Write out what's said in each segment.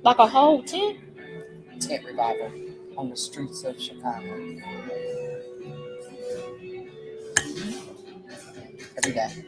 Like a whole tent? Tent revival on the streets of Chicago. Every day.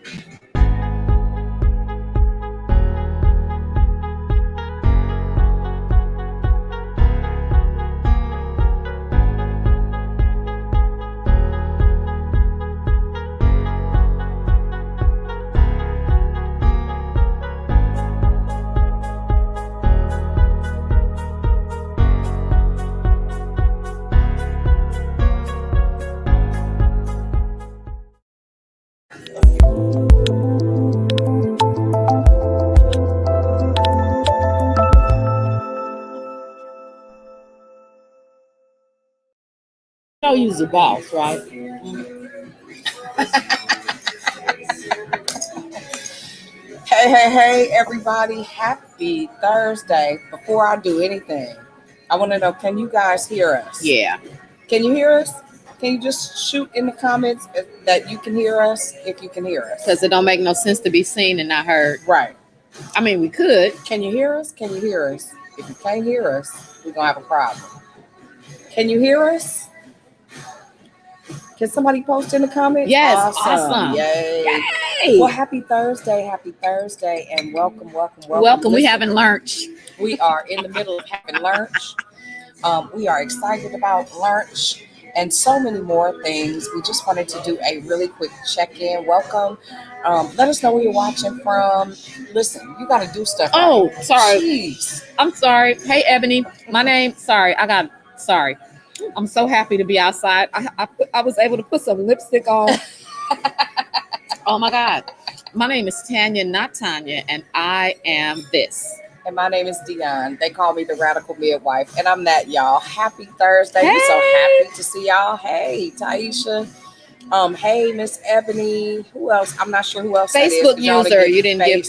I'll use the boss, right? Hey, everybody. Happy Thursday. Before I do anything, I want to know, can you guys hear us? Yeah. Can you hear us? Can you just shoot in the comments that you can hear us if you can hear us? Because it don't make no sense to be seen and not heard. Right. I mean, we could. Can you hear us? Can you hear us? If you can't hear us, we're going to have a problem. Can you hear us? Can somebody post in the comments? Yes, awesome. Yay. Yay. Well, happy Thursday, and welcome. Welcome. We having lunch. We are in the middle of having lunch. We are excited about lunch and so many more things. We just wanted to do a really quick check-in. Welcome. Let us know where you're watching from. Listen, you got to do stuff. Oh, right. sorry. Jeez. I'm sorry. Hey, Ebony. My name. Sorry. Sorry. I'm so happy to be outside. I was able to put some lipstick on. Oh my God. My name is Tanya, not Tanya, and I am this. And my name is Dion. They call me the Radical Midwife, and I'm that, y'all. Happy Thursday. Hey. We're so happy to see y'all. Hey, Taisha. Hey, Miss Ebony. Who else? I'm not sure who else. Facebook user. You didn't give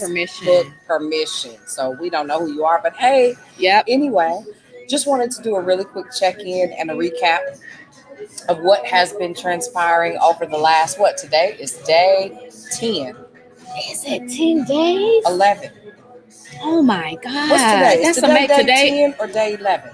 permission. So we don't know who you are, but hey. Yep. Anyway, just wanted to do a really quick check-in and a recap of what has been transpiring over the last, today is day 10. Is it 10 days? 11. Oh my God. What's today? Is That's today day 10 or day 11?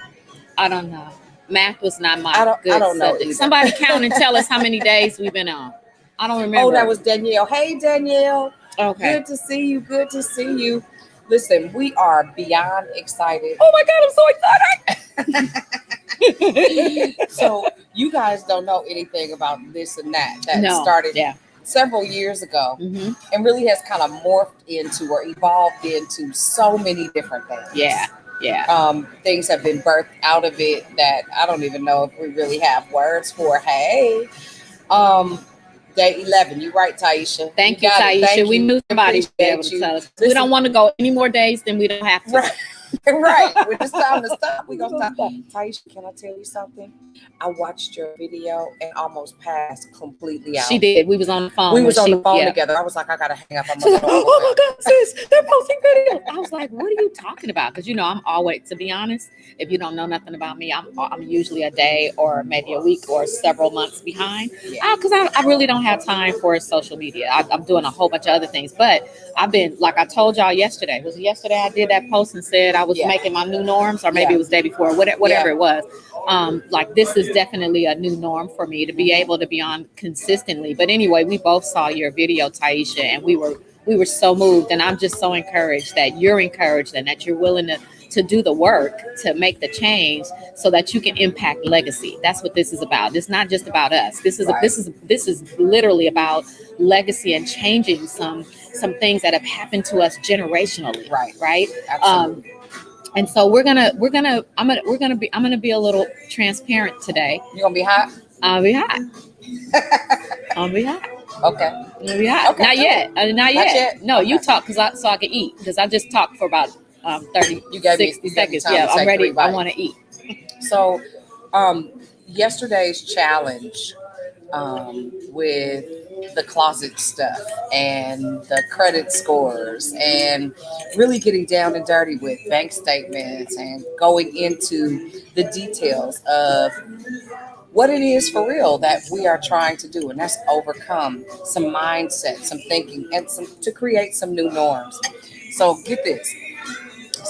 I don't know. Math was not my good I don't know subject. Somebody count and tell us how many days we've been on. I don't remember. Oh, that was Danielle. Hey, Danielle. Okay. Good to see you. Good to see you. Listen, we are beyond excited. Oh my God, I'm so excited. So you guys don't know anything about this and that started several years ago, and really has kind of morphed into or evolved into so many different things. Yeah. Things have been birthed out of it that I don't even know if we really have words for. Hey, day 11. You're right, Taisha. Thank you, Taisha. We knew somebody would be able to tell us. We don't want to go any more days than we don't have to. Right. Right. When it's time to stop, we're going to stop. Taisha, can I tell you something? I watched your video and almost passed completely out. She did. We was on the phone. We was on the phone together. I was like, I got to hang up. Oh my God, sis, they're posting videos. I was like, what are you talking about? Because, I'm always, to be honest, if you don't know nothing about me, I'm usually a day or maybe a week or several months behind. Because I really don't have time for social media. I'm doing a whole bunch of other things. But I've been, like I told y'all yesterday. Was it yesterday I did that post and said I was making my new norms, or maybe it was the day before, whatever it was. Like this is definitely a new norm for me to be able to be on consistently. But anyway, we both saw your video, Taisha, and we were so moved. And I'm just so encouraged that you're encouraged and that you're willing to do the work to make the change so that you can impact legacy. That's what this is about. It's not just about us. This is literally about legacy and changing some things that have happened to us generationally. Right. Absolutely. And so I'm gonna be a little transparent today. You gonna be hot? I'll be hot. I'll be hot. Okay. I'll be hot. Okay. Not yet. No, okay. You talk so I can eat, because I just talked for about 30, 60 seconds. Yeah, I'm ready. I want to eat. So, yesterday's challenge with the closet stuff and the credit scores and really getting down and dirty with bank statements and going into the details of what it is for real that we are trying to do, and that's overcome some mindset, some thinking, and to create some new norms. So get this.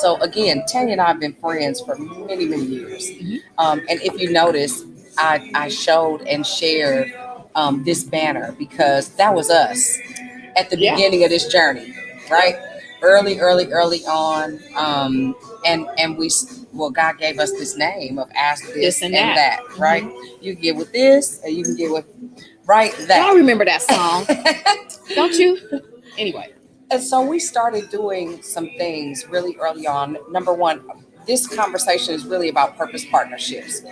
So again, Tanya and I have been friends for many, many years. Mhm. And if you notice, I showed and shared this banner because that was us at the Yeah. beginning of this journey, right? Yep. Early on, and we, well, God gave us this name of ask This this and and that. that, right? Hmm. You can get with this, or you can get with right Y'all that. remember that song, don't you? Anyway. And so we started doing some things really early on. Number one, this conversation is really about purpose partnerships,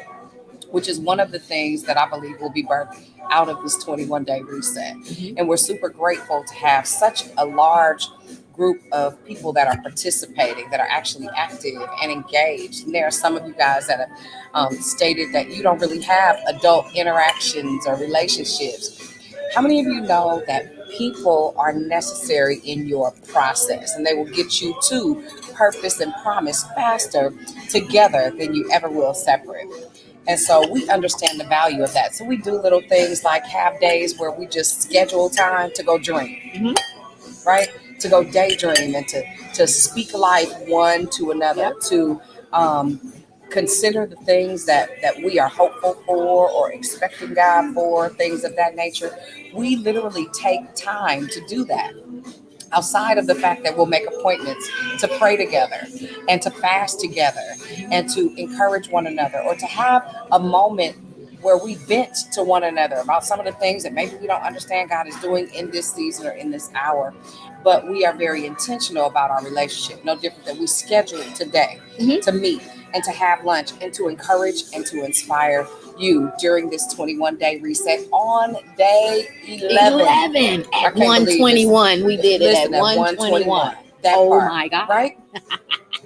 which is one of the things that I believe will be birthed out of this 21-day reset. Hmm. And we're super grateful to have such a large group of people that are participating, that are actually active and engaged. And there are some of you guys that have stated that you don't really have adult interactions or relationships. How many of you know that people are necessary in your process and they will get you to purpose and promise faster together than you ever will separate? And so we understand the value of that. So we do little things like have days where we just schedule time to go dream, Hmm. right? To go daydream and to speak life one to another, Yep. to consider the things that we are hopeful for or expecting God for, things of that nature. We literally take time to do that outside of the fact that we'll make appointments to pray together and to fast together and to encourage one another, or to have a moment where we vent to one another about some of the things that maybe we don't understand God is doing in this season or in this hour. But we are very intentional about our relationship, no different than we schedule today Hmm. to meet and to have lunch and to encourage and to inspire you during this 21-day reset on day 11. 11 I at can't believe it's 121. We did it at listen at 121. 121. That Oh part, my God. right?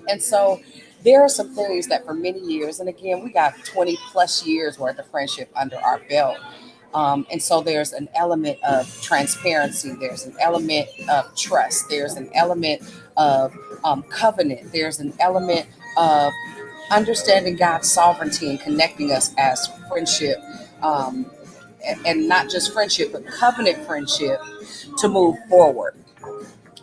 And so there are some things that for many years, and again, we got 20 plus years worth of friendship under our belt. And so there's an element of transparency, there's an element of trust, there's an element of covenant, there's an element of understanding God's sovereignty and connecting us as friendship, and not just friendship, but covenant friendship to move forward.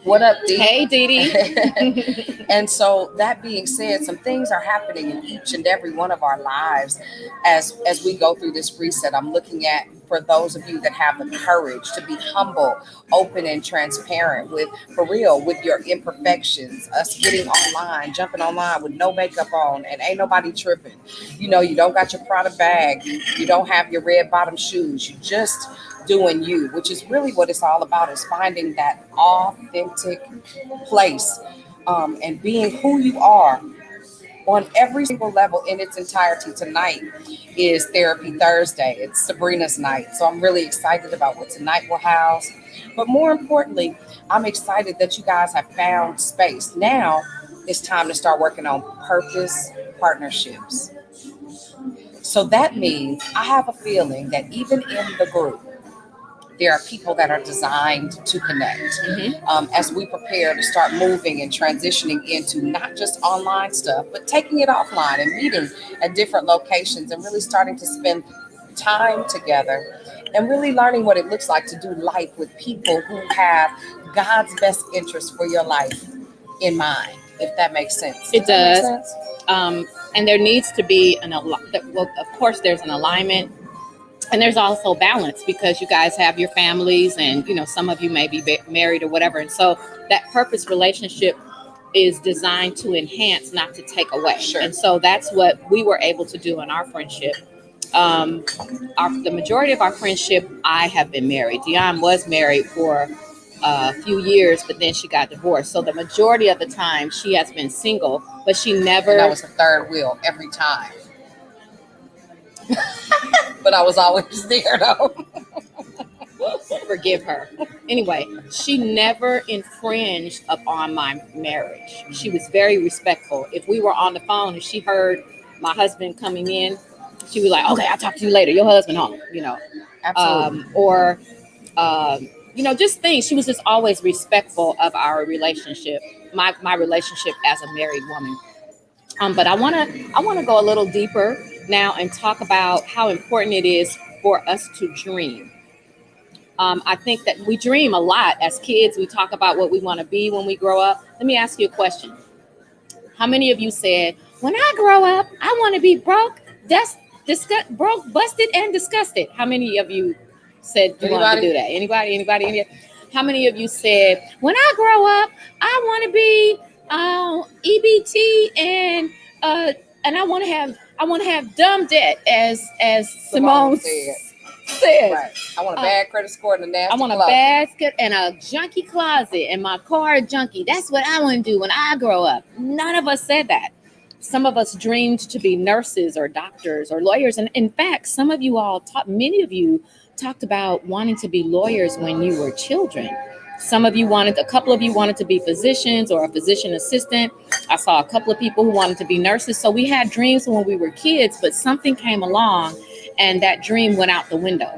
What up, D? Hey, Dee Dee. And so that being said, some things are happening in each and every one of our lives as we go through this reset. I'm looking at, for those of you that have the courage to be humble, open, and transparent with, for real, with your imperfections, us getting online, jumping online with no makeup on and ain't nobody tripping. You know, you don't got your Prada bag, you don't have your red bottom shoes, you just doing you, which is really what it's all about, is finding that authentic place, and being who you are on every single level in its entirety. Tonight is Therapy Thursday. It's Sabrina's night. So I'm really excited about what tonight will house. But more importantly, I'm excited that you guys have found space. Now it's time to start working on purpose partnerships. So that means I have a feeling that even in the group, there are people that are designed to connect, Hmm. as we prepare to start moving and transitioning into not just online stuff, but taking it offline and meeting at different locations and really starting to spend time together and really learning what it looks like to do life with people who have God's best interest for your life in mind, if that makes sense. It Does that make does. sense? And there needs to be well, of course, there's an alignment. And there's also balance because you guys have your families, and some of you may be married or whatever. And so that purpose relationship is designed to enhance, not to take away. Sure. And so that's what we were able to do in our friendship. Um, the majority of our friendship, I have been married. Dion was married for a few years, but then she got divorced. So the majority of the time, she has been single, but she And I never. was the third wheel every time. But I was always there though. Forgive her. Anyway, she never infringed upon my marriage. She was very respectful. If we were on the phone and she heard my husband coming in, she was like, "Okay, I'll talk to you later. Your husband home." Absolutely. Or just things. She was just always respectful of our relationship, my relationship as a married woman. But I wanna go a little deeper now and talk about how important it is for us to dream. I think that we dream a lot as kids. We talk about what we want to be when we grow up. Let me ask you a question. How many of you said, when I grow up, I want to be broke, broke, busted, and disgusted? How many of you said you wanted to Anybody? do that? Anybody? How many of you said, when I grow up, I want to be EBT uh, and I want to have dumb debt, as Simone said. Right. I want a bad credit score and a nasty I want a closet. basket and a junky closet and my car junky. That's what I want to do when I grow up. None of us said that. Some of us dreamed to be nurses or doctors or lawyers. And in fact, some of you all many of you talked about wanting to be lawyers when you were children. A couple of you wanted to be physicians or a physician assistant. I saw a couple of people who wanted to be nurses. So we had dreams when we were kids, but something came along and that dream went out the window.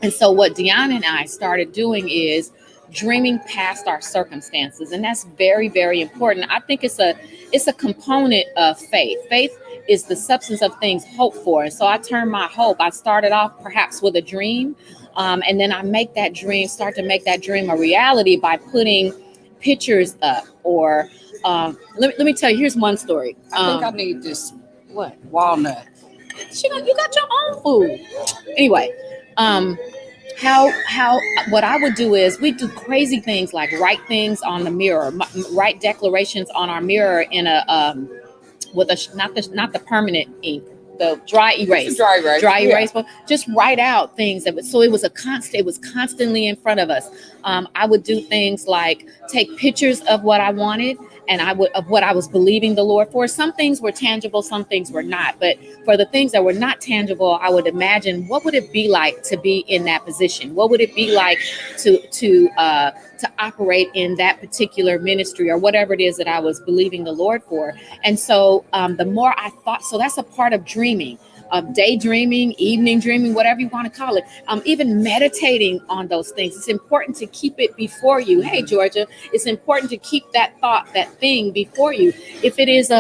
And so what Deanna and I started doing is dreaming past our circumstances. And that's very, very important. I think it's a component of faith. Faith is the substance of things hoped for. And so I turned my hope. I started off perhaps with a dream. And then I start to make that dream a reality by putting pictures up or let me tell you, here's one story. I think I need this What? walnut. You got your own food. Anyway, how what I would do is we do crazy things like write things on the mirror, write declarations on our mirror in a with a not the permanent ink, the dry erase, dry erase. Just write out things so it was constantly in front of us. I would do things like take pictures of what I wanted and of what I was believing the Lord for. Some things were tangible, some things were not. But for the things that were not tangible, I would imagine, what would it be like to be in that position? What would it be like to operate in that particular ministry or whatever it is that I was believing the Lord for? And so the more I thought, so that's a part of dreaming. Daydreaming, evening dreaming, whatever you want to call it, even meditating on those things. It's important to keep it before you. Hey, Georgia, it's important to keep that thought, that thing before you. If it is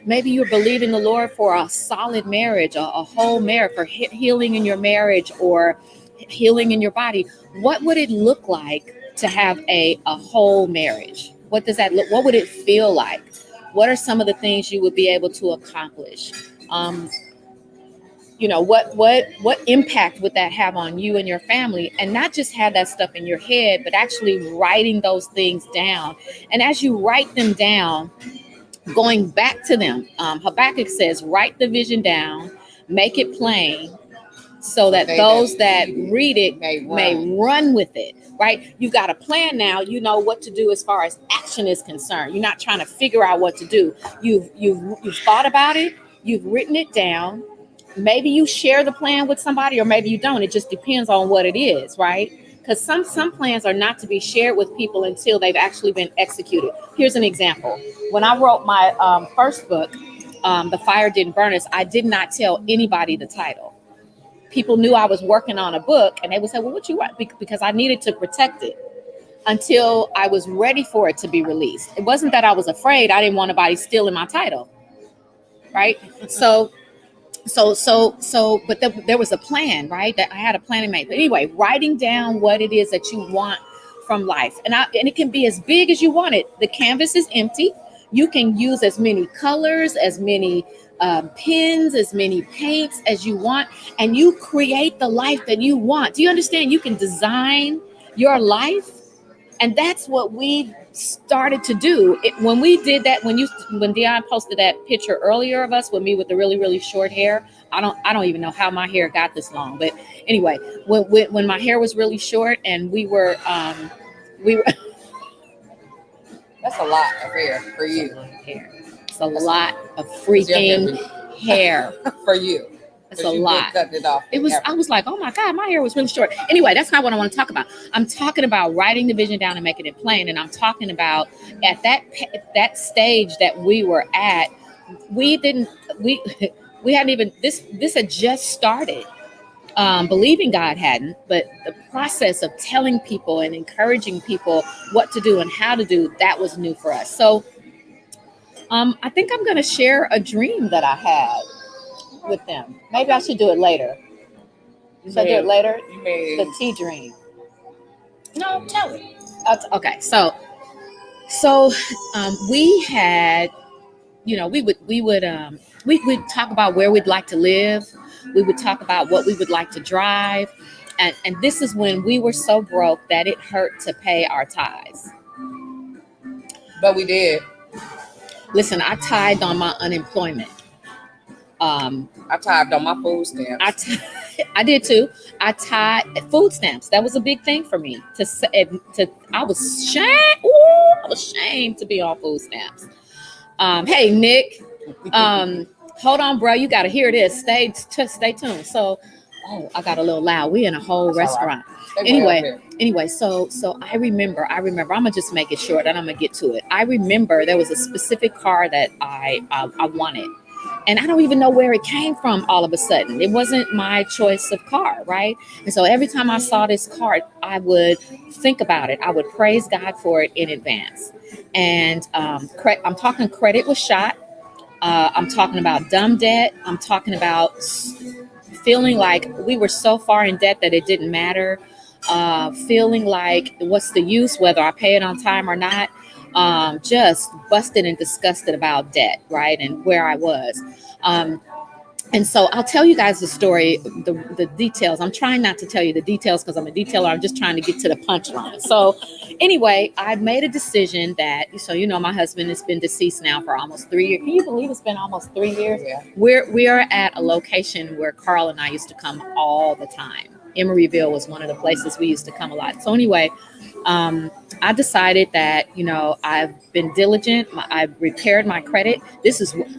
maybe you're believing the Lord for a solid marriage, a whole marriage, for healing in your marriage or healing in your body, what would it look like to have a whole marriage? What does that look? What would it feel like? What are some of the things you would be able to accomplish? What impact would that have on you and your family? And not just have that stuff in your head, but actually writing those things down. And as you write them down, going back to them, Habakkuk says, write the vision down, make it plain, so that those that read it may run with it. Right? You've got a plan now. You know what to do as far as action is concerned. You're not trying to figure out what to do. You've thought about it. You've written it down. Maybe you share the plan with somebody, or maybe you don't. It just depends on what it is, right? Because some plans are not to be shared with people until they've actually been executed. Here's an example. When I wrote my first book, The Fire Didn't Burn Us, I did not tell anybody the title. People knew I was working on a book, and they would say, well, what you want? Because I needed to protect it until I was ready for it to be released. It wasn't that I was afraid. I didn't want anybody stealing my title, right? But there was a plan, right? That I had a plan to make. But anyway, writing down what it is that you want from life. And it can be as big as you want it. The canvas is empty. You can use as many colors, as many pens, as many paints as you want. And you create the life that you want. Do you understand? You can design your life. And that's what we started to do. When we did that, when Dion posted that picture earlier of us with me with the really, really short hair, I don't even know how my hair got this long. But anyway, when my hair was really short and we were That's a lot of hair for you. It's a lot of freaking hair for you. It's a lot. Cutting it off. I was like, oh my God, my hair was really short. Anyway, that's not what I want to talk about. I'm talking about writing the vision down and making it plain. And I'm talking about at that stage that we were at, we hadn't even, this had just started. Believing God hadn't, but the process of telling people and encouraging people what to do and how to do, that was new for us. So I think I'm going to share a dream that I had with them. Maybe I should do it later. Should I do it later? The tea dream. No, tell it. Okay, so we had we would talk about where we'd like to live. We would talk about what we would like to drive. And this is when we were so broke that it hurt to pay our tithes. But we did. Listen, I tithed on my unemployment. I tithed on my food stamps. I did too. I tied food stamps. That was a big thing for me to say. I was shamed. Ooh, I was ashamed to be on food stamps. Hey Nick, hold on, bro. You got to hear this. Stay tuned. So, oh, I got a little loud. We in a whole That's all right. restaurant. They way over Anyway, there. so I remember. I'm gonna just make it short, and I'm gonna get to it. I remember there was a specific car that I wanted, and I don't even know where it came from. All of a sudden, it wasn't my choice of car, right? And so every time I saw this car, I would think about it. I would praise God for it in advance. And I'm talking credit was shot. I'm talking about dumb debt. I'm talking about feeling like we were so far in debt that it didn't matter. Feeling like what's the use whether I pay it on time or not. Just busted and disgusted about debt, right? And where I was. And so I'll tell you guys the story, the details. I'm trying not to tell you the details because I'm a detailer. I'm just trying to get to the punchline. So anyway, I made a decision that, so my husband has been deceased now for almost 3 years. Can you believe it's been almost 3 years? Yeah. We are at a location where Carl and I used to come all the time. Emeryville was one of the places we used to come a lot. So anyway, I decided that, I've been diligent. I've repaired my credit.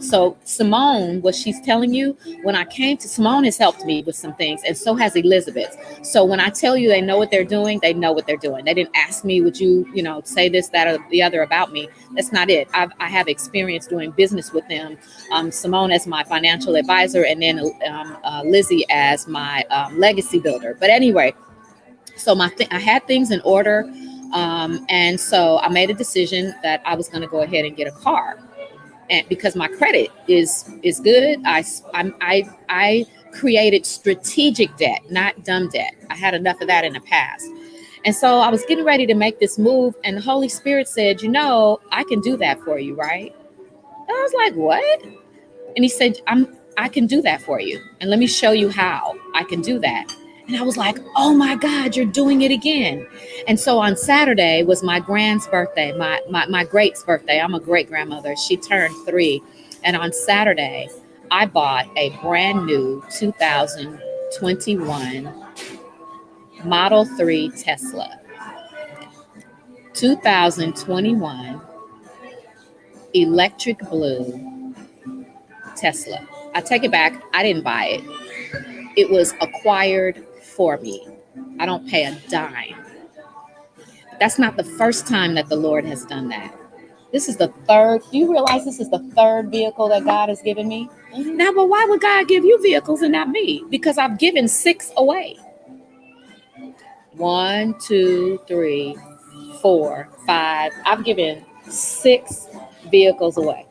So Simone, what she's telling you, when I came to Simone has helped me with some things, and so has Elizabeth. So when I tell you they know what they're doing, they know what they're doing. They didn't ask me, would you, say this, that, or the other about me. That's not it. I have experience doing business with them. Simone as my financial advisor, and then Lizzie as my legacy builder. But anyway, so I had things in order, and so I made a decision that I was going to go ahead and get a car, and because my credit is good, I created strategic debt, not dumb debt. I had enough of that in the past, and so I was getting ready to make this move, and the Holy Spirit said, I can do that for you, right? And I was like, what? And he said, I can do that for you, and let me show you how I can do that. And I was like, oh my God, you're doing it again. And so on Saturday was my grand's birthday, my great's birthday. I'm a great grandmother. She turned 3. And on Saturday, I bought a brand new 2021 Model 3 Tesla. 2021 electric blue Tesla. I take it back. I didn't buy it. It was acquired for me. I don't pay a dime. That's not the first time that the Lord has done that. This is the third. Do you realize this is the third vehicle that God has given me? Mm-hmm. Now, but why would God give you vehicles and not me? Because I've given 6 away. 1, 2, 3, 4, 5. I've given 6 vehicles away.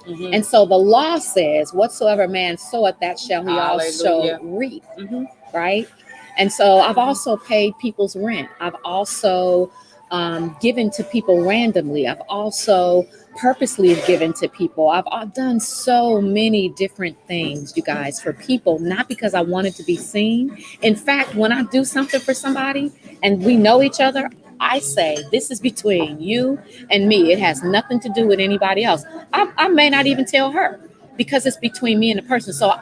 Mm-hmm. And so the law says, whatsoever man soweth, that shall he also reap. Mm-hmm. Right? And so I've also paid people's rent. I've also given to people randomly. I've also purposely given to people. I've done so many different things, you guys, for people, not because I wanted to be seen. In fact, when I do something for somebody and we know each other, I say, this is between you and me. It has nothing to do with anybody else. I may not even tell her because it's between me and the person. So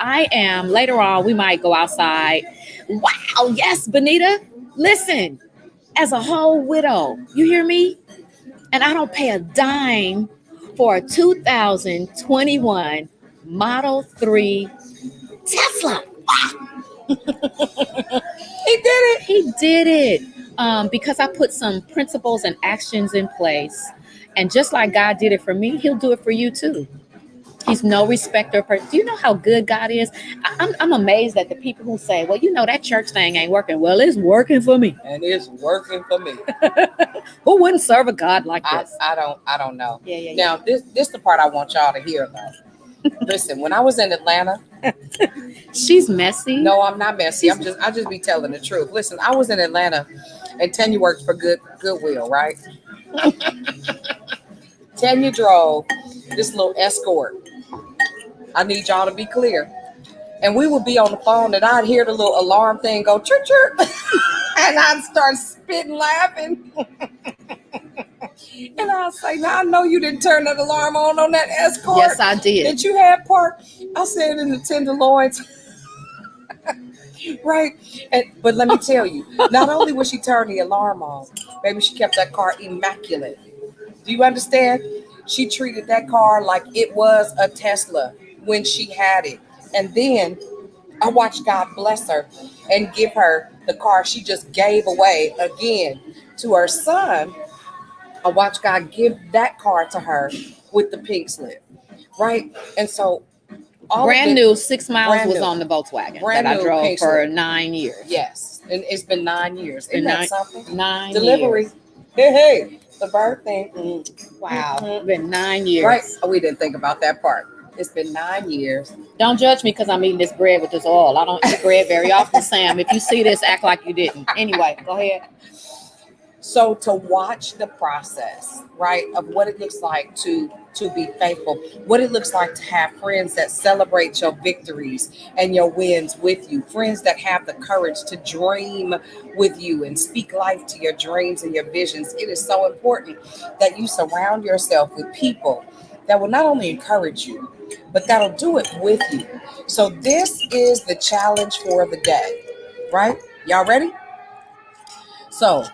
later on, we might go outside. Wow. Yes, Benita. Listen, as a whole widow, you hear me? And I don't pay a dime for a 2021 Model 3 Tesla. He did it. He did it. Because I put some principles and actions in place. And just like God did it for me, he'll do it for you too. He's no respecter of person. Do you know how good God is? I'm amazed at the people who say, well, that church thing ain't working. Well, it's working for me. And it's working for me. Who wouldn't serve a God like this? I don't know. Yeah. Now, this the part I want y'all to hear though. Listen, when I was in Atlanta. She's messy. No, I'm not messy. I just be telling the truth. Listen, I was in Atlanta and Tanya worked for Goodwill, right? Tanya drove this little Escort. I need y'all to be clear. And we would be on the phone and I'd hear the little alarm thing go chirp chirp. And I'd start spitting laughing. And I'd say, now I know you didn't turn that alarm on that Escort. Yes, I did. That you had parked. I said in the Tenderloins. Right. But let me tell you, not only would she turn the alarm on, baby, she kept that car immaculate. Do you understand? She treated that car like it was a Tesla when she had it. And then I watched God bless her and give her the car she just gave away again to her son. I watched God give that car to her with the pink slip. Right. And so brand new 6 miles was new. On the Volkswagen Brand that I new drove pink for slip. 9 years. Yes. And it's been 9 years. Isn't that something? 9 Delivery. years. Hey. The birthday. Wow. It's been 9 years. Right. We didn't think about that part. It's been 9 years. Don't judge me because I'm eating this bread with this oil. I don't eat bread very often, Sam. If you see this, act like you didn't. Anyway, go ahead. So to watch the process, right, of what it looks like to be faithful, what it looks like to have friends that celebrate your victories and your wins with you, friends that have the courage to dream with you and speak life to your dreams and your visions. It is so important that you surround yourself with people that will not only encourage you, but that'll do it with you. So this is the challenge for the day, right? Y'all ready? So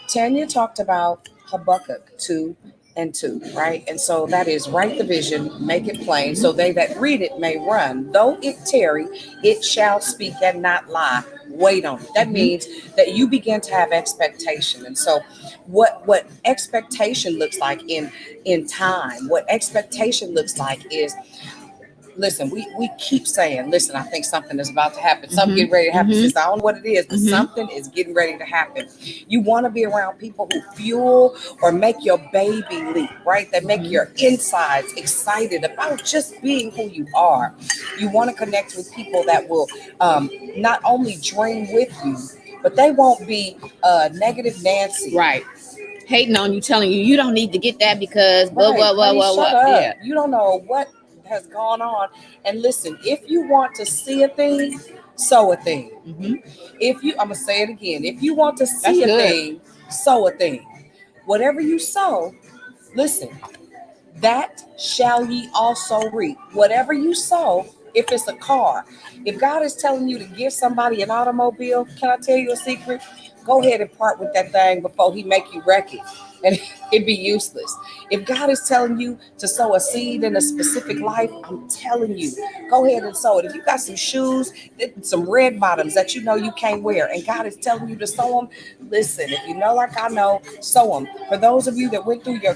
Tanya talked about Habakkuk 2:2, right? And so that is write the vision, make it plain, so they that read it may run. Though it tarry, it shall speak and not lie. Wait on it. That means that you begin to have expectation. And so what expectation looks like in time, what expectation looks like is, listen, we keep saying, listen, I think something is about to happen. Something getting ready to happen. Since I don't know what it is, but something is getting ready to happen. You want to be around people who fuel or make your baby leap, right? That make your insides excited about just being who you are. You want to connect with people that will not only dream with you, but they won't be negative Nancy. Right. Hating on you, telling you you don't need to get that because blah, blah, blah, blah, blah. Yeah. You don't know what has gone on. And listen, if you want to see a thing, sow a thing. If you, I'm gonna say it again, if you want to see thing, sow a thing. Whatever you sow, listen, that shall ye also reap. Whatever you sow, if it's a car, if God is telling you to give somebody an automobile, can I tell you a secret? Go ahead and part with that thing before he make you wreck it, and it'd be useless. If God is telling you to sow a seed in a specific life, I'm telling you, go ahead and sow it. If you got some shoes, some red bottoms that you know you can't wear, and God is telling you to sow them, listen, if you know like I know, sow them. For those of you that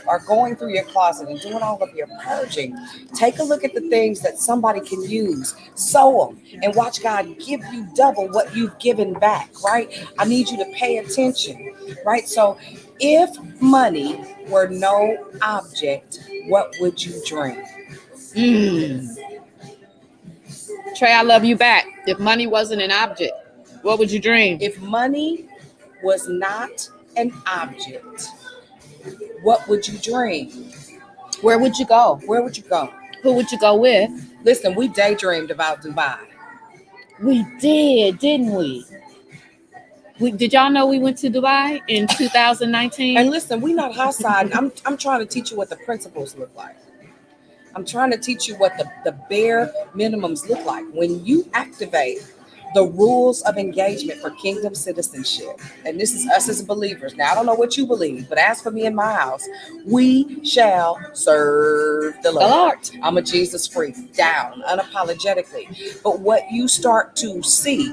are going through your closet and doing all of your purging, take a look at the things that somebody can use, sow them, and watch God give you double what you've given back, right? I need you to pay attention, right? So if money were no object, what would you dream? Trey, I love you back. If money wasn't an object, what would you dream? If money was not an object, what would you dream? Where would you go? Where would you go? Who would you go with? Listen, we daydreamed about Dubai. We did, didn't we? Did y'all know we went to Dubai in 2019? And listen, we not high-siding. I'm trying to teach you what the principles look like. I'm trying to teach you what the bare minimums look like. When you activate the rules of engagement for kingdom citizenship, and this is us as believers. Now, I don't know what you believe, but as for me and my house, we shall serve the Lord. I'm a Jesus freak, down, unapologetically. But what you start to see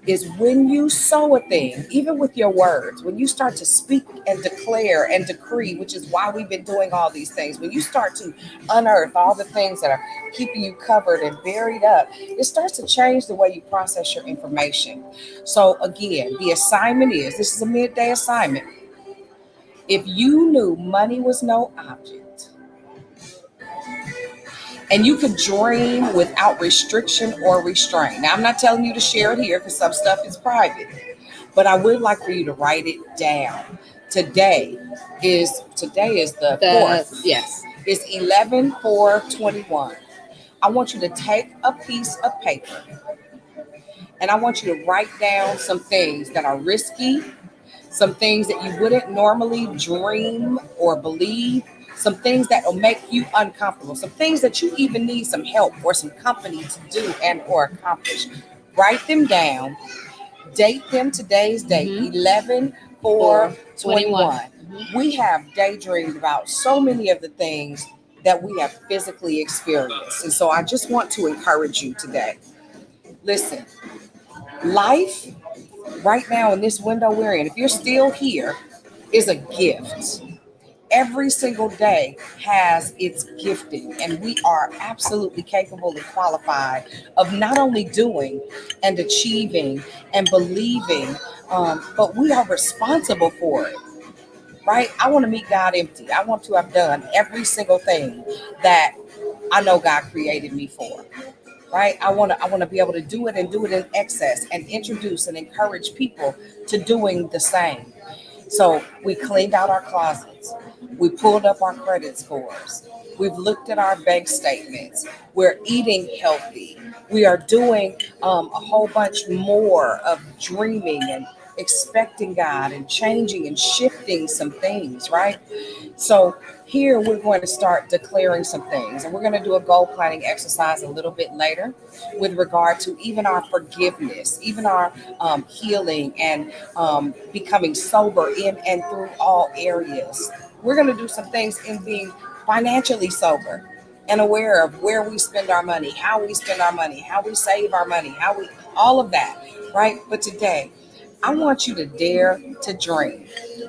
is when you sow a thing, even with your words, when you start to speak and declare and decree, which is why we've been doing all these things, when you start to unearth all the things that are keeping you covered and buried up, it starts to change the way you process your information. So again, the assignment is, this is a midday assignment. If you knew money was no object, and you could dream without restriction or restraint. Now, I'm not telling you to share it here because some stuff is private, but I would like for you to write it down. Today is the 4th. Yes. is 11/4/21. I want you to take a piece of paper and I want you to write down some things that are risky, some things that you wouldn't normally dream or believe, some things that will make you uncomfortable, some things that you even need some help or some company to do and or accomplish. Write them down, date them today's date, Mhm. 11/4/21. Mhm. We have daydreamed about so many of the things that we have physically experienced. And so I just want to encourage you today. Listen, life right now in this window we're in, if you're still here, is a gift. Every single day has its gifting, and we are absolutely capable and qualified of not only doing and achieving and believing, but we are responsible for it, right? I want to meet God empty. I want to have done every single thing that I know God created me for. Right? I want to be able to do it and do it in excess and introduce and encourage people to doing the same. So we cleaned out our closets. We pulled up our credit scores. We've looked at our bank statements. We're eating healthy. We are doing a whole bunch more of dreaming and expecting God and changing and shifting some things, right? So here we're going to start declaring some things, and we're going to do a goal planning exercise a little bit later with regard to even our forgiveness, even our healing and becoming sober in and through all areas. We're going to do some things in being financially sober and aware of where we spend our money, how we spend our money, how we save our money, how we, all of that, right? But today, I want you to dare to dream.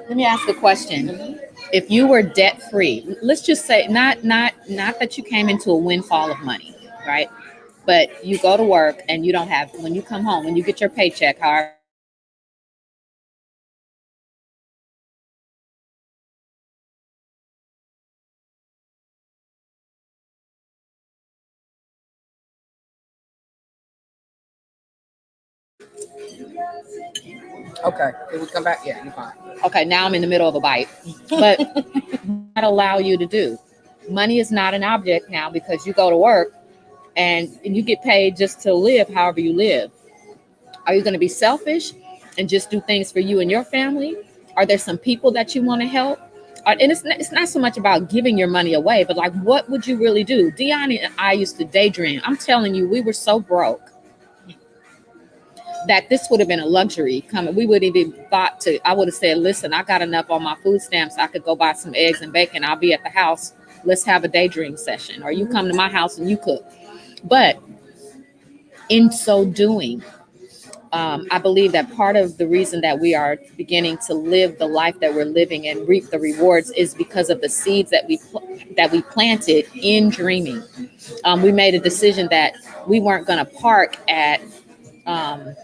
Let me ask a question. Mhm. If you were debt free, let's just say not that you came into a windfall of money, right? But you go to work and you don't have, when you come home, when you get your paycheck, however you get it, you don't have any debt. You have nothing. You have nothing. Okay, did we come back? Yeah, you're fine. Okay, now I'm in the middle of a bite. But that allow you to do? Money is not an object now because you go to work and you get paid just to live however you live. Are you going to be selfish and just do things for you and your family? Are there some people that you want to help? And it's not so much about giving your money away, but like, what would you really do? Dion and I used to daydream. I'm telling you, we were so broke that this would have been a luxury coming. We would have even thought to, I would have said, listen, I got enough on my food stamps. I could go buy some eggs and bacon. I'll be at the house. Let's have a daydream session. Or you come to my house and you cook. But in so doing, I believe that part of the reason that we are beginning to live the life that we're living and reap the rewards is because of the seeds that we planted in dreaming. We made a decision that we weren't going to park at um,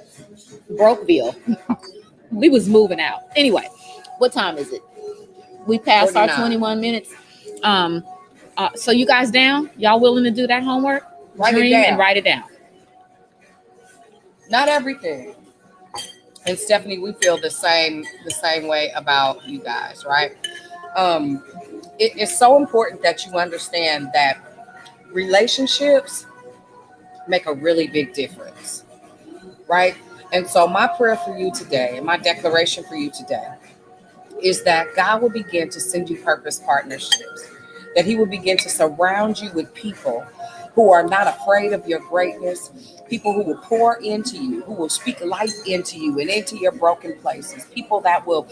Brokeville. We was moving out anyway. What time is it? We passed our 49. 21 minutes. Um, so you guys down? Y'all willing to do that homework? Write it Dream and down. write it down. Not everything. And Stephanie, we feel the same way about you guys, right? Um, it's so important that you understand that relationships make a really big difference, right? And so my prayer for you today and my declaration for you today is that God will begin to send you purpose partnerships, that He will begin to surround you with people who are not afraid of your greatness, people who will pour into you, who will speak life into you and into your broken places, people that will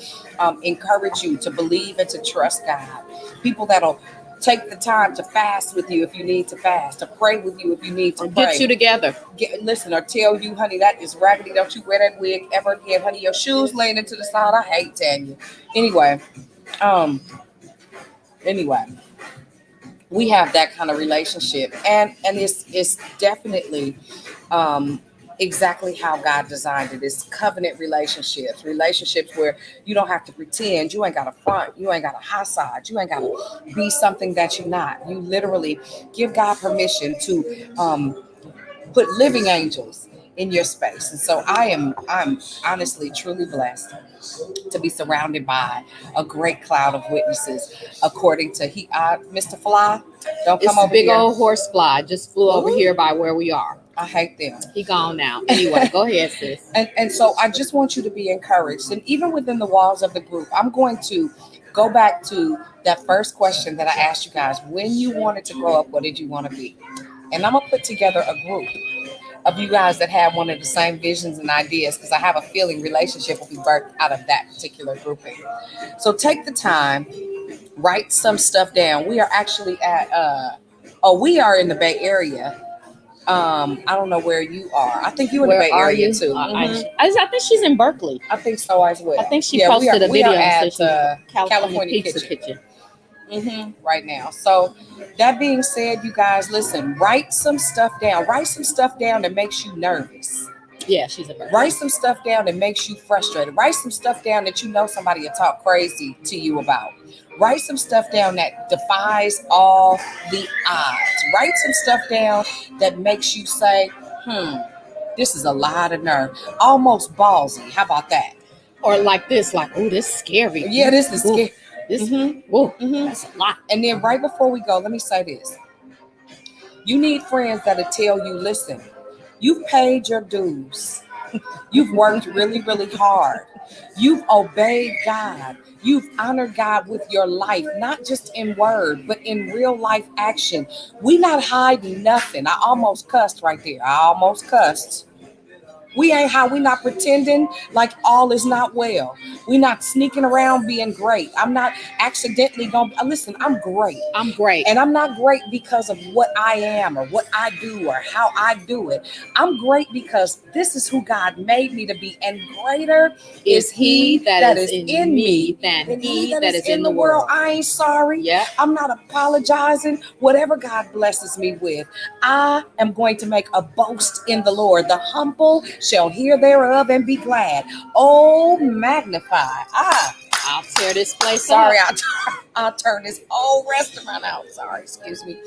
encourage you to believe and to trust God, people that'll take the time to fast with you if you need to fast, to pray with you if you need to Or get pray. you together. Listen, or tell you, honey, that is raggedy. Don't you wear that wig ever again, honey. Your shoes laying into the side. I hate Tanya. Anyway, um, anyway, we have that kind of relationship, and it's definitely um exactly how God designed it. It's covenant relationships, relationships where you don't have to pretend, you ain't got a front, you ain't got a high side, you ain't got to be something that you're not. You literally give God permission to put living angels in your space. And so I'm honestly truly blessed to be surrounded by a great cloud of witnesses. According to Mr. Fly, don't come It's a over big here. old horse fly just flew over Ooh. here by where we are. I hate them. He gone now. Anyway, go ahead, sis. And so I just want you to be encouraged. And even within the walls of the group, I'm going to go back to that first question that I asked you guys. When you wanted to grow up, what did you want to be? And I'm going to put together a group of you guys that have one of the same visions and ideas, because I have a feeling relationship will be birthed out of that particular grouping. So take the time, write some stuff down. We are actually at we are in the Bay Area. I don't know where you are. I think you in the Bay Area too. I think she's in Berkeley. I think so as well. I think she posted a video at California Pizza Kitchen. Right now. So that being said, you guys, listen, write some stuff down. Write some stuff down that makes you nervous. Yeah, she's a Berkeley. Write some stuff down that makes you frustrated. Write some stuff down that you know somebody will talk crazy to you about. Write some stuff down that defies all the odds. Write some stuff down that makes you say, this is a lot of nerve. Almost ballsy. How about that? Or like this, like, oh, this is scary. Yeah, this is scary. That's a lot. And then right before we go, let me say this. You need friends that'll tell you, listen, you've paid your dues. You've worked really, really hard. You've obeyed God. You've honored God with your life, not just in word, but in real life action. We not hiding nothing. I almost cussed right there. I almost cussed. We not pretending like all is not well. We not sneaking around being great. I'm not accidentally going to listen. I'm great. I'm great. And I'm not great because of what I am or what I do or how I do it. I'm great because this is who God made me to be. And greater is he that is in me than he that is in the world. I ain't sorry. Yeah. I'm not apologizing. Whatever God blesses me with, I am going to make a boast in the Lord. The humble shall hear thereof and be glad. Oh, magnify. I'll tear this place Sorry, up. I'll turn this whole restaurant out. Sorry, excuse me.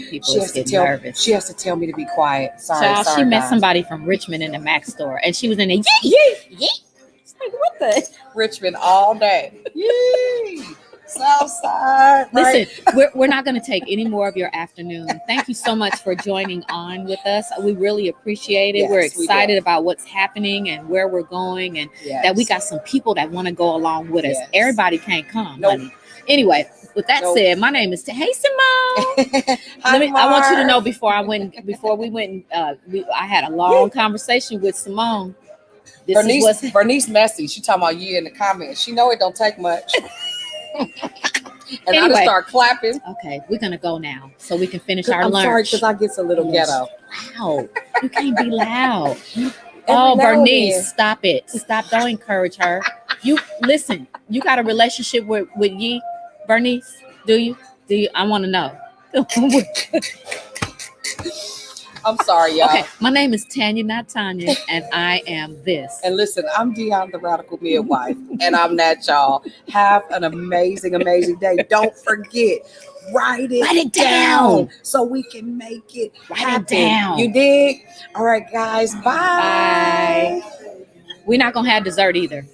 People get nervous. She has to tell me to be quiet. Sorry, Child, sorry. She met guys. somebody from Richmond in the Mac store, and she was in there, yee. It's like, what the? Richmond all day. Yee. Southside. Right? Listen, we're not going to take any more of your afternoon. Thank you so much for joining on with us. We really appreciate it. Yes, we're excited about what's happening and where we're going, and that we got some people that want to go along with us. Everybody can't come, honey. Anyway, with that said, my name is Hey Simone. I want you to know before we went, I had a long conversation with Simone. Bernice messy. She talking about you in the comments. She know it don't take much. And I just start clapping. Okay, we're gonna go now so we can finish our lunch. I'm sorry because I get a little ghetto. Wow, you can't be loud. Bernice, stop it! Stop! Don't encourage her. You listen. You got a relationship with Yee, Bernice? Do you? I want to know. I'm sorry, y'all. Okay, my name is Tanya, not Tanya, and I am this. And listen, I'm Dion, the Radical Midwife, and I'm that, y'all. Have an amazing, amazing day. Don't forget, write it down so we can make it happen. Write it down. You dig? All right, guys. Bye. We're not going to have dessert either.